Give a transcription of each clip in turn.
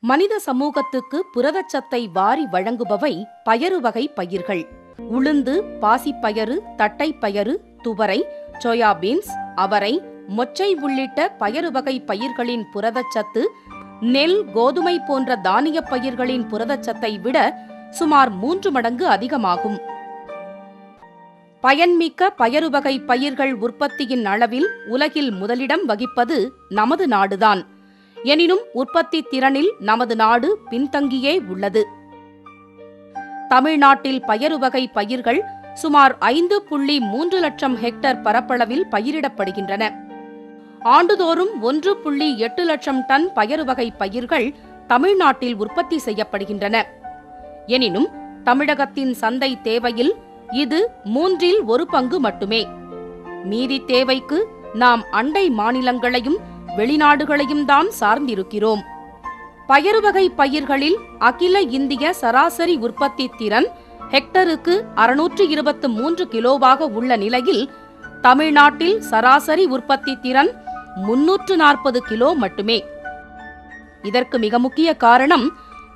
மனித சமூகத்துக்கு புரதச்சத்தை வாரி வழங்குபவை பயறு வகை பயிர்கள். உளுந்து, பாசிப்பயறு, தட்டைப்பயறு, துவரை, சோயாபீன்ஸ், அவரை, மொச்சை உள்ளிட்ட பயறு வகை பயிர்களின் புரதச்சத்து நெல், கோதுமை போன்ற தானிய பயிர்களின் புரதச்சத்தை விட சுமார் 3 மடங்கு அதிகமாகும். பயன்மிக்க பயறு வகை பயிர்கள் உற்பத்தியின் அளவில் உலகில் முதலிடம் வகிப்பது நமது நாடுதான். எனினும் உற்பத்தி திறனில் நமது நாடு பின்தங்கியே உள்ளது. தமிழ்நாட்டில் பயறு வகை பயிர்கள் சுமார் 5.3 லட்சம் ஹெக்டேர் பரப்பளவில் பயிரிடப்படுகின்றன. ஆண்டுதோறும் 1.8 லட்சம் டன் பயறு வகை பயிர்கள் தமிழ்நாட்டில் உற்பத்தி செய்யப்படுகின்றன. எனினும் தமிழகத்தின் சந்தை தேவையில் இது 1/3 பங்கு மட்டுமே. மீதி தேவைக்கு நாம் அண்டை மாநிலங்களையும் வெளிநாடுகளையும் தான் சார்ந்திருக்கிறோம். பயறு வகை பயிர்களில் அகில இந்திய சராசரி உற்பத்தி திறன் ஹெக்டருக்கு 623 கிலோவாக உள்ள நிலையில் தமிழ்நாட்டில் சராசரி உற்பத்தி திறன் 340 கிலோ மட்டுமே. இதற்கு மிக முக்கிய காரணம்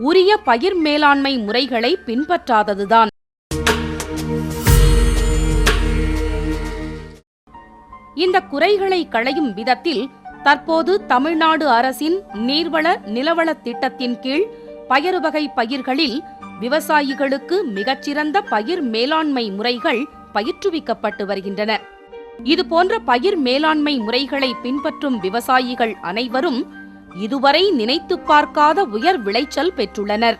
உரிய பயிர் மேலாண்மை முறைகளை பின்பற்றாததுதான். இந்த குறைகளை களையும் விதத்தில் தற்போது தமிழ்நாடு அரசின் நீர்வள நிலவள திட்டத்தின் கீழ் பயறு வகை பயிர்களில் விவசாயிகளுக்கு மிகச்சிறந்த பயிர் மேலாண்மை முறைகள் பயிற்றுவிக்கப்பட்டு வருகின்றன. இதுபோன்ற பயிர் மேலாண்மை முறைகளை பின்பற்றும் விவசாயிகள் அனைவரும் இதுவரை நினைத்து பார்க்காத உயர் விளைச்சல் பெற்றுள்ளனர்.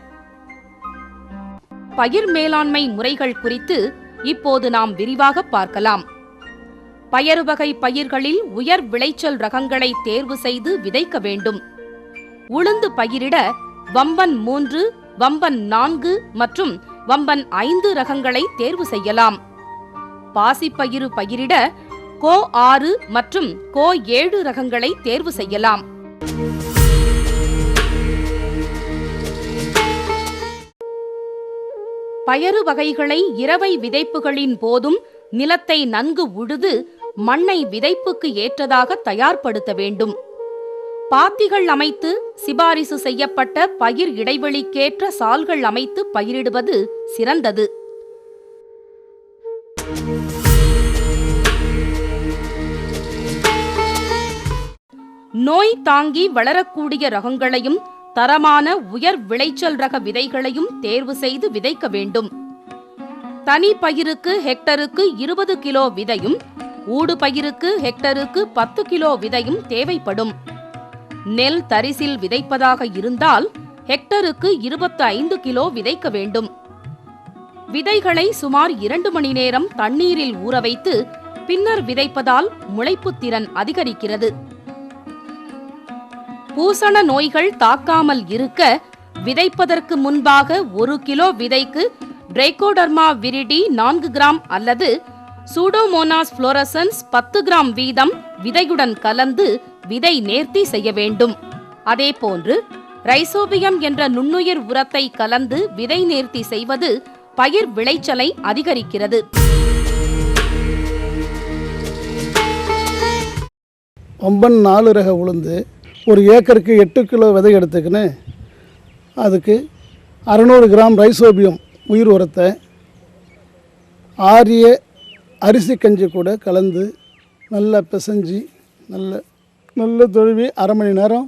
பயிர் மேலாண்மை முறைகள் குறித்து இப்போது நாம் விரிவாக பார்க்கலாம். பயறு வகை பயிர்களில் உயர் விளைச்சல் ரகங்களை தேர்வு செய்து விதைக்க வேண்டும். உளுந்து பயிரிட வம்பன் 3, வம்பன் 4 மற்றும் வம்பன் 5 ரகங்களை தேர்வு செய்யலாம். பாசிப்பயிறு பயிரிட கோ 6 மற்றும் கோ 7 ரகங்களை தேர்வு செய்யலாம். பயறு வகைகளை இரவை விதைப்புகளின் போதும் நிலத்தை நன்கு உழுது மண்ணை விதைப்புக்கு ஏற்றதாக தயார்படுத்த வேண்டும். பாத்திகள் அமைத்து சிபாரிசு செய்யப்பட்ட பயிர் இடைவெளிக்கேற்ற சால்கள் அமைத்து பயிரிடுவது சிறந்தது. நோய் தாங்கி வளரக்கூடிய ரகங்களையும் தரமான உயர் விளைச்சல் ரக விதைகளையும் தேர்வு செய்து விதைக்க வேண்டும். தனி பயிருக்கு ஹெக்டருக்கு 20 கிலோ விதையும், ஊடு பயிருக்கு ஹெக்டருக்கு 10 கிலோ விதையும் தேவைப்படும். நெல் தரிசில் விதைப்பதாக இருந்தால் ஹெக்டருக்கு 25 கிலோ விதைக்க வேண்டும். விதைகளை சுமார் 2 மணி நேரம் தண்ணீரில் ஊற வைத்து பின்னர் விதைப்பதால் முளைப்புத் திறன் அதிகரிக்கிறது. பூசண நோய்கள் தாக்காமல் இருக்க விதைப்பதற்கு முன்பாக 1 கிலோ விதைக்கு டிரைகோடர்மா விரிடி 4 கிராம் அல்லது சூடோமோனாஸ் புளோரசன்ஸ் 10 கிராம் வீதம் விதையுடன் கலந்து விதை நேர்த்தி செய்ய வேண்டும். அதேபோன்று ரைசோபியம் என்ற நுண்ணுயிர் உரத்தை கலந்து விதை நேர்த்தி செய்வது பயிர் விளைச்சலை அதிகரிக்கிறது. வம்பன் 4 ரக உளுந்து ஒரு ஏக்கருக்கு 8 கிலோ விதை எடுத்துக்கின்னு அதுக்கு 600 கிராம் ரைசோபியம் உயிர் உரத்தை ஆரிய அரிசி கஞ்சி கூட கலந்து நல்லா பிசைஞ்சு நல்ல தொழுவி 1/2 மணி நேரம்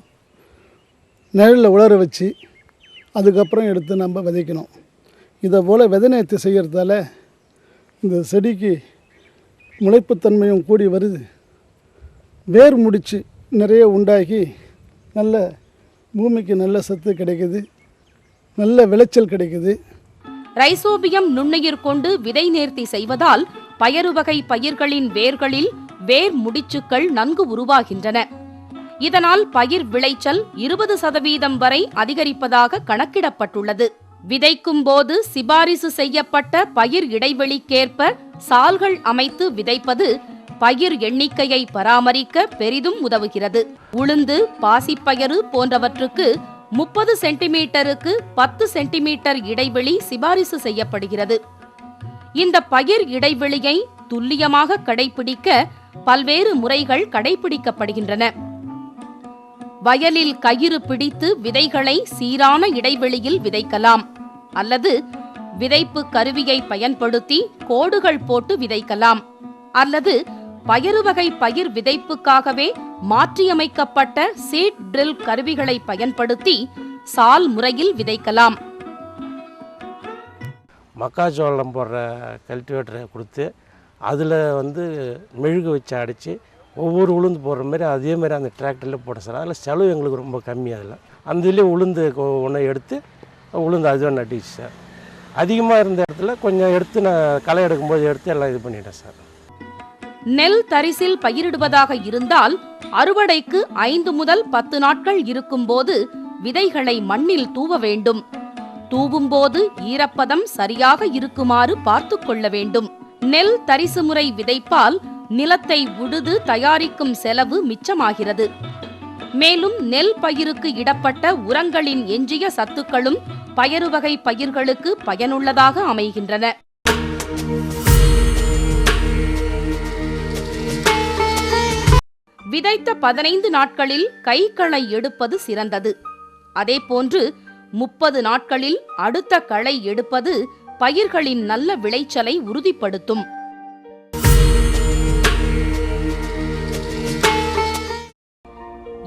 நிழலில் உலர வச்சு அதுக்கப்புறம் எடுத்து நம்ம விதைக்கணும். இதை போல் விதை நேர்த்தி செய்கிறதால இந்த செடிக்கு முளைப்புத்தன்மையும் கூடி வருது. வேர் முடிச்சு நிறைய உண்டாகி நல்ல பூமிக்கு நல்ல சத்து கிடைக்குது, நல்ல விளைச்சல் கிடைக்குது. ரைசோபியம் நுண்ணுயிர் கொண்டு விதை நேர்த்தி செய்வதால் பயறு வகை பயிர்களின் வேர்களில் வேர் முடிச்சுக்கள் நன்கு உருவாகின்றன. இதனால் பயிர் விளைச்சல் 20% வரை அதிகரிப்பதாக கணக்கிடப்பட்டுள்ளது. விதைக்கும் போது சிபாரிசு செய்யப்பட்ட பயிர் இடைவெளிக்கேற்ப சால்கள் அமைத்து விதைப்பது பயிர் எண்ணிக்கையை பராமரிக்க பெரிதும் உதவுகிறது. உளுந்து, பாசிப்பயறு போன்றவற்றுக்கு 30 சென்டிமீட்டருக்கு 10 சென்டிமீட்டர் இடைவெளி சிபாரிசு செய்யப்படுகிறது. இந்த பயிர் இடைவெளியை துல்லியமாக கடைபிடிக்க பல்வேறு முறைகள் கடைபிடிக்கப்படுகின்றன. வயலில் கயிறு பிடித்து விதைகளை சீரான இடைவெளியில் விதைக்கலாம். அல்லது விதைப்பு கருவியை பயன்படுத்தி கோடுகள் போட்டு விதைக்கலாம். அல்லது பயறு வகை பயிர் விதைப்புக்காகவே மாற்றியமைக்கப்பட்ட சீட் ட்ரில் கருவிகளை பயன்படுத்தி சால் முறையில் விதைக்கலாம். மக்காச்சோளம் போடுற கல்டிவேட்டரை கொடுத்து அதில் மெழுகு வச்சு அடித்து ஒவ்வொரு உளுந்து போடுற மாதிரி அதே மாதிரி அந்த டிராக்டரில் போட சார். அதில் செலவு எங்களுக்கு ரொம்ப கம்மி. அதில் அந்த இதுலேயே உளுந்து ஒன்றை எடுத்து உளுந்து அதுவாக நட்டிச்சு சார். அதிகமாக இருந்த இடத்துல கொஞ்சம் எடுத்து நான் களை எடுக்கும்போது எடுத்து எல்லாம் இது பண்ணிட்டேன் சார். நெல் தரிசில் பயிரிடுவதாக இருந்தால் அறுவடைக்கு 5 முதல் 10 நாட்கள் இருக்கும்போது விதைகளை மண்ணில் தூவ வேண்டும். தூவும்போது ஈரப்பதம் சரியாக இருக்குமாறு பார்த்து கொள்ள வேண்டும். நெல் தரிசு முறை விதைப்பால் நிலத்தை உழுது தயாரிக்கும் செலவு மிச்சமாகிறது. மேலும் நெல் பயிருக்கு இடப்பட்ட உரங்களின் எஞ்சிய சத்துக்களும் பயறு வகை பயிர்களுக்கு பயனுள்ளதாக அமைகின்றன. விதைத்த 15 நாட்களில் கைகளை எடுப்பது சிறந்தது. அதேபோன்று 30 நாட்களில் அடுத்த களை எடுப்பது பயிர்களின் நல்ல விளைச்சலை உறுதிப்படுத்தும்.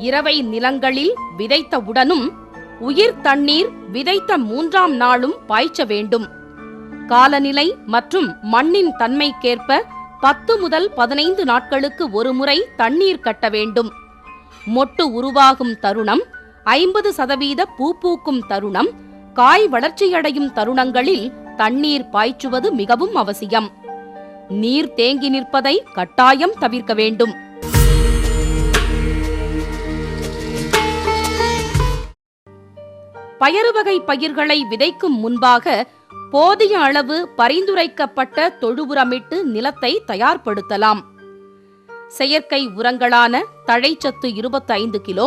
இரவை நிலங்களில் விதைத்தவுடனும் உயிர் தண்ணீர் விதைத்த 3ஆம் நாளும் பாய்ச்ச வேண்டும். காலநிலை மற்றும் மண்ணின் தன்மைக்கேற்ப 10 முதல் 15 நாட்களுக்கு ஒரு முறை தண்ணீர் கட்ட வேண்டும். மொட்டு உருவாகும் தருணம், 50% பூ பூக்கும் தருணம், காய் வளர்ச்சியடையும் தருணங்களில் தண்ணீர் பாய்ச்சுவது மிகவும் அவசியம். நீர் தேங்கி நிற்பதை கட்டாயம் தவிர்க்க வேண்டும். பயறு வகை பயிர்களை விதைக்கும் முன்பாக போதிய அளவு பரிந்துரைக்கப்பட்ட தொழு உரமிட்டு நிலத்தை தயார்படுத்தலாம். செயற்கை உரங்களான தழைச்சத்து 25 கிலோ,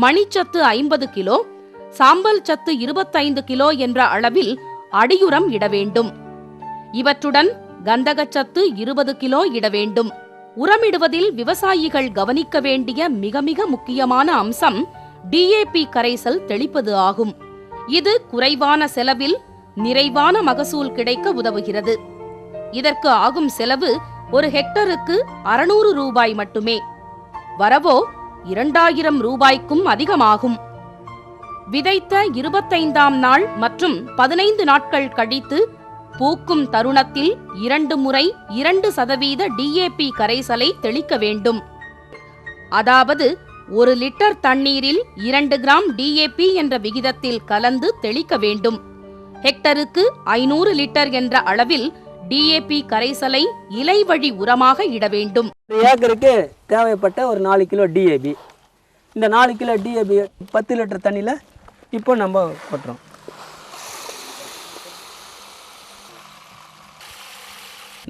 மணிச்சத்து 50 கிலோ, சாம்பல் சத்து 25 கிலோ என்ற அளவில் அடியுரம் இட வேண்டும். இவற்றுடன் கந்தகச்சத்து 20 கிலோ இட வேண்டும். உரமிடுவதில் விவசாயிகள் கவனிக்க வேண்டிய மிக மிக முக்கியமான அம்சம் DAP கரைசல் தெளிப்பது ஆகும். இது குறைவான செலவில் நிறைவான மகசூல் கிடைக்க உதவுகிறது. இதற்கு ஆகும் செலவு ஒரு ஹெக்டருக்கு 600 ரூபாய் மட்டுமே. வரவோ 2000 ரூபாய்க்கும் அதிகமாகும். விதைத்த 25ஆம் நாள் மற்றும் 15 நாட்கள் கழித்து பூக்கும் தருணத்தில் 2 முறை 2% DAP கரைசலை தெளிக்க வேண்டும். அதாவது 1 லிட்டர் தண்ணீரில் 2 கிராம் DAP என்ற விகிதத்தில் கலந்து தெளிக்க வேண்டும். ஹெக்டருக்கு 500 லிட்டர் என்ற அளவில் DAP கரைசலை இலை வழி உரமாக இட வேண்டும். ஏக்கருக்கு தேவைப்பட்ட ஒரு 4 கிலோ DAP. இந்த 4 கிலோ DAP 10 லிட்டர் தண்ணியில் இப்போ நம்ம கொட்டுறோம்.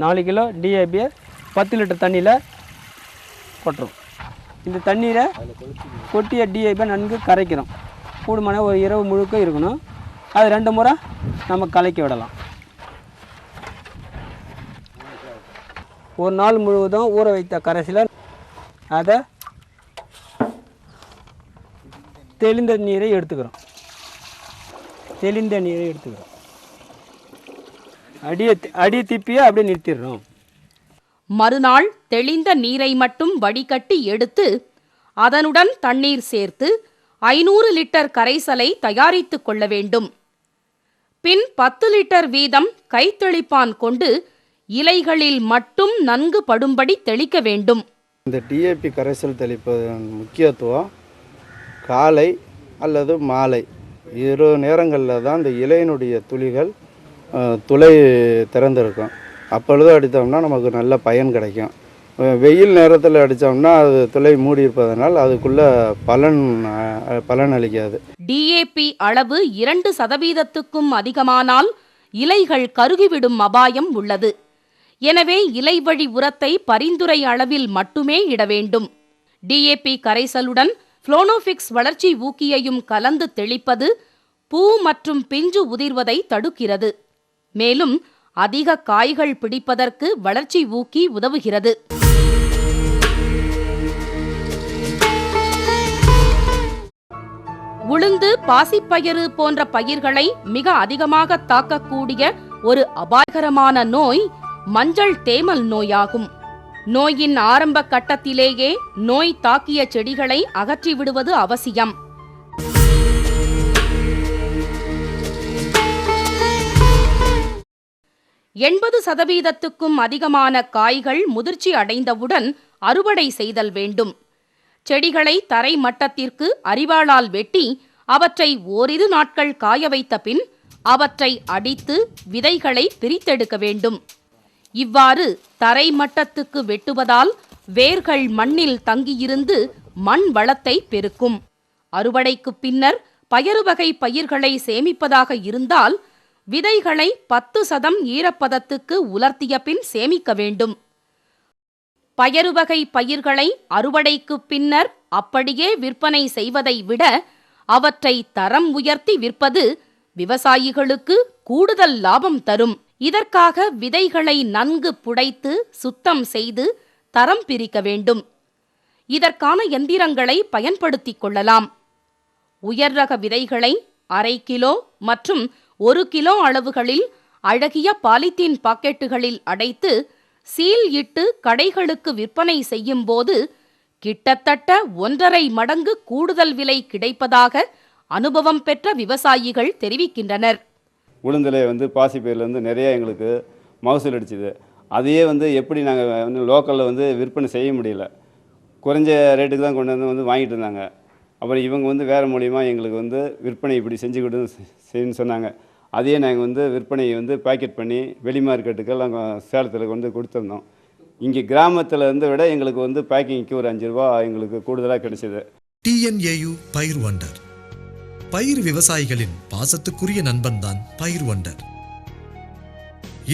நாலு கிலோ DAP 10 லிட்டர் தண்ணியில் கொட்டுறோம். இந்த தண்ணீரை கொட்டிய DAP நன்கு கரைக்கிறோம். கூடுமான ஒரு இரவு முழுக்க இருக்கணும். அது 2 முறை நம்ம கலக்கி விடலாம். ஒரு நாள் முழுவதும் ஊற வைத்த கரைசலில் அதை தெளிந்த நீரை எடுத்துக்கிறோம். அடி திப்பியை அப்படியே நிறுத்திடுறோம். மறுநாள் தெளிந்த நீரை மட்டும் வடிகட்டி எடுத்து அதனுடன் தண்ணீர் சேர்த்து 500 லிட்டர் கரைசலை தயாரித்துக் கொள்ள வேண்டும். பின் 10 லிட்டர் வீதம் கைத்தெளிப்பான் கொண்டு இலைகளில் மட்டும் நன்கு படும்படி தெளிக்க வேண்டும். இந்த DAP கரைசல் தெளிப்பதன் முக்கியத்துவம் காலை அல்லது மாலை இரு நேரங்களில் தான் இந்த இலையினுடைய துளை திறந்திருக்கும். அப்பொழுது அடித்தோம்னா நமக்கு நல்ல பயன் கிடைக்கும். வெயில் நேரத்தில் அடித்தோம்னா அது துளை மூடி இருப்பதனால் அதுக்குள்ளே பலன் அளிக்காது. DAP அளவு 2%க்கும் அதிகமானால் இலைகள் கருகிவிடும் அபாயம் உள்ளது. எனவே இலை வழி உரத்தை பரிந்துரை அளவில் மட்டுமே இட வேண்டும். DAP கரைசலுடன் ஃப்ளோனோஃபிக்ஸ் வளர்ச்சி ஊக்கியையும் கலந்து தெளிப்பது பூ மற்றும் பிஞ்சு உதிர்வதை தடுக்கிறது. மேலும் அதிக காய்கள் பிடிப்பதற்கு வளர்ச்சி ஊக்கி உதவுகிறது. உளுந்து, பாசிப்பயிறு போன்ற பயிர்களை மிக அதிகமாக தாக்கக்கூடிய ஒரு அபாயகரமான நோய் மஞ்சள் தேமல் நோயாகும். நோயின் ஆரம்ப கட்டத்திலேயே நோய் தாக்கிய செடிகளை அகற்றிவிடுவது அவசியம். எண்பது சதவீதத்துக்கும் அதிகமான காய்கள் முதிர்ச்சி அடைந்தவுடன் அறுவடை செய்தல் வேண்டும். செடிகளை தரை மட்டத்திற்கு அரிவாளால் வெட்டி அவற்றை ஓரிரு நாட்கள் காய வைத்த பின் அவற்றை அடித்து விதைகளை பிரித்தெடுக்க வேண்டும். இவ்வாறு தரை மட்டத்துக்கு வெட்டுவதால் வேர்கள் மண்ணில் தங்கியிருந்து மண் வளத்தை பெருக்கும். அறுவடைக்கு பின்னர் பயறு வகை பயிர்களை சேமிப்பதாக இருந்தால் விதைகளை 10% ஈரப்பதத்துக்கு உலர்த்திய பின் சேமிக்க வேண்டும். பயறு வகை பயிர்களை அறுவடைக்கு பின்னர் அப்படியே விற்பனை செய்வதை விட அவற்றை தரம் உயர்த்தி விற்பது விவசாயிகளுக்கு கூடுதல் லாபம் தரும். இதற்காக விதைகளை நன்கு புடைத்து சுத்தம் செய்து தரம் பிரிக்க வேண்டும். இதற்கான எந்திரங்களை பயன்படுத்திக் கொள்ளலாம். உயர் ரக விதைகளை 1/2 கிலோ மற்றும் 1 கிலோ அளவுகளில் அழகிய பாலித்தீன் பாக்கெட்டுகளில் அடைத்து சீல் இட்டு கடைகளுக்கு விற்பனை செய்யும் போது கிட்டத்தட்ட 1.5 மடங்கு கூடுதல் விலை கிடைப்பதாக அனுபவம் பெற்ற விவசாயிகள் தெரிவிக்கின்றனர். உளுந்தில் பாசிப்பயிரில் நிறைய எங்களுக்கு மகசூல் அடிச்சுது. அதையே எப்படி நாங்கள் லோக்கலில் விற்பனை செய்ய முடியல. குறைஞ்ச ரேட்டுக்கு தான் கொண்டு வந்து வாங்கிட்டு இருந்தாங்க. அப்புறம் இவங்க வேறு மூலிமா எங்களுக்கு விற்பனை இப்படி செஞ்சு கொடு செய்யணும்னு சொன்னாங்க. அதையே நாங்கள் விற்பனையை பேக்கெட் பண்ணி வெளி மார்க்கெட்டுக்கெல்லாம் சேலத்தில் கொடுத்துருந்தோம். இங்கே கிராமத்தில் விட எங்களுக்கு பேக்கிங்க்கு ஒரு 5 ரூபா எங்களுக்கு கூடுதலாக கிடைச்சிது. TNAU பயிர் வண்டர். பயிர் விவசாயிகளின் பாசத்துக்குரிய நண்பன் தான் பயிர் வண்டர்.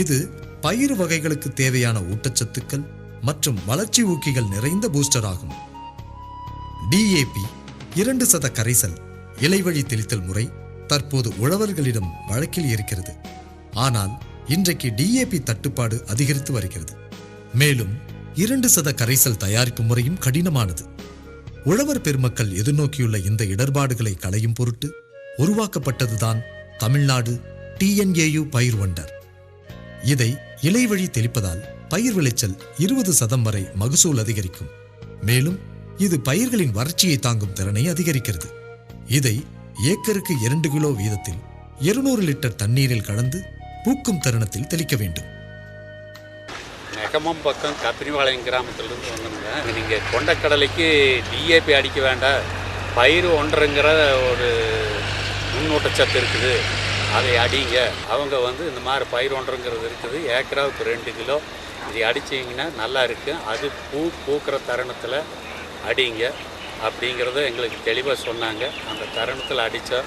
இது பயிர் வகைகளுக்கு தேவையான ஊட்டச்சத்துக்கள் மற்றும் வளர்ச்சி ஊக்கிகள் நிறைந்த பூஸ்டர் ஆகும். DAP 2% கரைசல் இலைவழி தெளித்தல் முறை தற்போது உழவர்களிடம் வழக்கில் இருக்கிறது. ஆனால் இன்றைக்கு DAP தட்டுப்பாடு அதிகரித்து வருகிறது. மேலும் 2% கரைசல் தயாரிப்பு முறையும் கடினமானது. உழவர் பெருமக்கள் எதிர்நோக்கியுள்ள இந்த இடர்பாடுகளை களையும் பொருட்டு உருவாக்கப்பட்டதுதான் தமிழ்நாடு TNAU பயிர் வண்டர். இதை இலைவழி தெளிப்பதால் பயிர் விளைச்சல் 20% வரை மகசூல் அதிகரிக்கும். மேலும் இது பயிர்களின் வறட்சியை தாங்கும் திறனை அதிகரிக்கிறது. இதை ஏக்கருக்கு 2 கிலோ வீதத்தில் 200 லிட்டர் தண்ணீரில் கலந்து பூக்கும் தருணத்தில் தெளிக்க வேண்டும். நெகமம் பக்கம் கத்திரிவாளையம் கிராமத்திலிருந்து வந்தோங்க. நீங்கள் கொண்டக்கடலைக்கு DAP அடிக்க வேண்டாம், பயிர் ஒன்றுங்கிற ஒரு நுண்ணூட்டச்சத்து இருக்குது, அதை அடிங்க. அவங்க இந்த மாதிரி பயிர் ஒன்றுங்கிறது இருக்குது, ஏக்கராவுக்கு 2 கிலோ இதை அடிச்சிங்கன்னா நல்லா இருக்குது, அது பூக்கிற தருணத்தில் அடிங்க அப்படிங்கிறத எங்களுக்கு தெளிவாக சொன்னாங்க. அந்த தருணத்தில் அடித்தா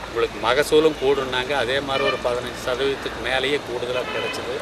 உங்களுக்கு மகசூலும் கூடுனாங்க. அதே மாதிரி ஒரு 15% மேலேயே கூடுதலாக கிடச்சிது.